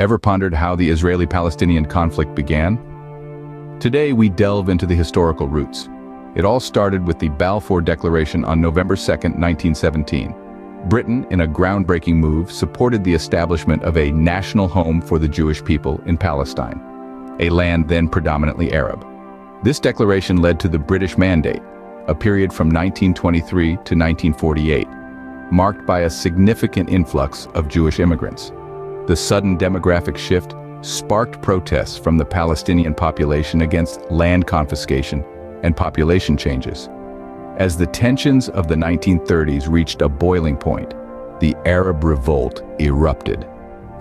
Ever pondered how the Israeli-Palestinian conflict began? Today we delve into the historical roots. It all started with the Balfour Declaration on November 2, 1917. Britain, in a groundbreaking move, supported the establishment of a national home for the Jewish people in Palestine, a land then predominantly Arab. This declaration led to the British Mandate, a period from 1923 to 1948, marked by a significant influx of Jewish immigrants. The sudden demographic shift sparked protests from the Palestinian population against land confiscation and population changes. As the tensions of the 1930s reached a boiling point, the Arab Revolt erupted.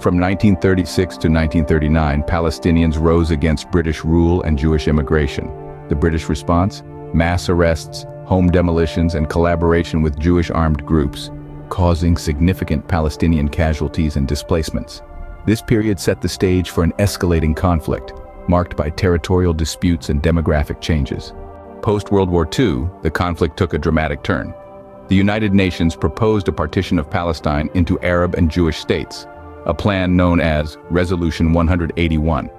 From 1936 to 1939, Palestinians rose against British rule and Jewish immigration. The British response? Mass arrests, home demolitions, and collaboration with Jewish armed groups, causing significant Palestinian casualties and displacements. This period set the stage for an escalating conflict, marked by territorial disputes and demographic changes. Post-World War II, the conflict took a dramatic turn. The United Nations proposed a partition of Palestine into Arab and Jewish states, a plan known as Resolution 181.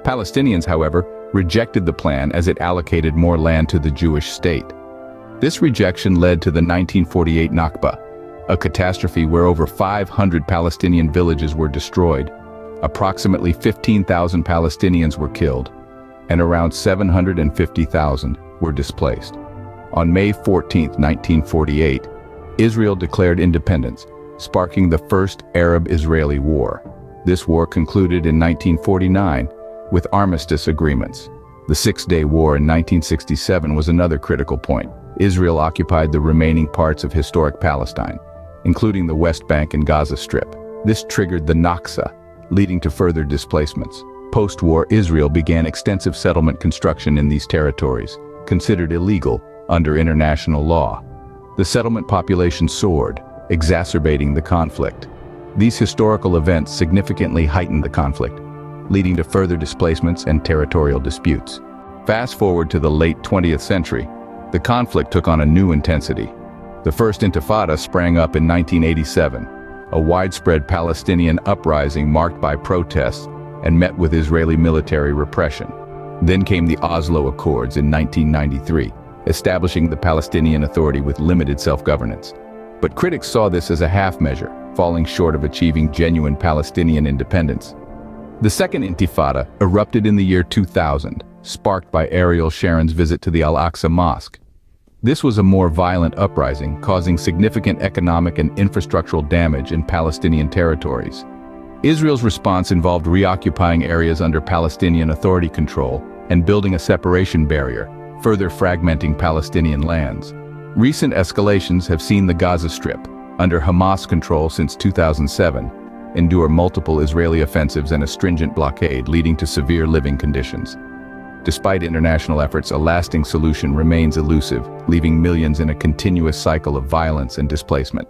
Palestinians, however, rejected the plan as it allocated more land to the Jewish state. This rejection led to the 1948 Nakba, a catastrophe where over 500 Palestinian villages were destroyed, approximately 15,000 Palestinians were killed, and around 750,000 were displaced. On May 14, 1948, Israel declared independence, sparking the First Arab-Israeli War. This war concluded in 1949 with armistice agreements. The Six-Day War in 1967 was another critical point. Israel occupied the remaining parts of historic Palestine, including the West Bank and Gaza Strip. This triggered the Nakba, leading to further displacements. Post-war, Israel began extensive settlement construction in these territories, considered illegal under international law. The settlement population soared, exacerbating the conflict. These historical events significantly heightened the conflict, leading to further displacements and territorial disputes. Fast forward to the late 20th century, the conflict took on a new intensity. The First Intifada sprang up in 1987, a widespread Palestinian uprising marked by protests and met with Israeli military repression. Then came the Oslo Accords in 1993, establishing the Palestinian Authority with limited self-governance. But critics saw this as a half measure, falling short of achieving genuine Palestinian independence. The Second Intifada erupted in the year 2000, sparked by Ariel Sharon's visit to the Al-Aqsa Mosque. This was a more violent uprising, causing significant economic and infrastructural damage in Palestinian territories. Israel's response involved reoccupying areas under Palestinian Authority control and building a separation barrier, further fragmenting Palestinian lands. Recent escalations have seen the Gaza Strip, under Hamas control since 2007, endure multiple Israeli offensives and a stringent blockade leading to severe living conditions. Despite international efforts, a lasting solution remains elusive, leaving millions in a continuous cycle of violence and displacement.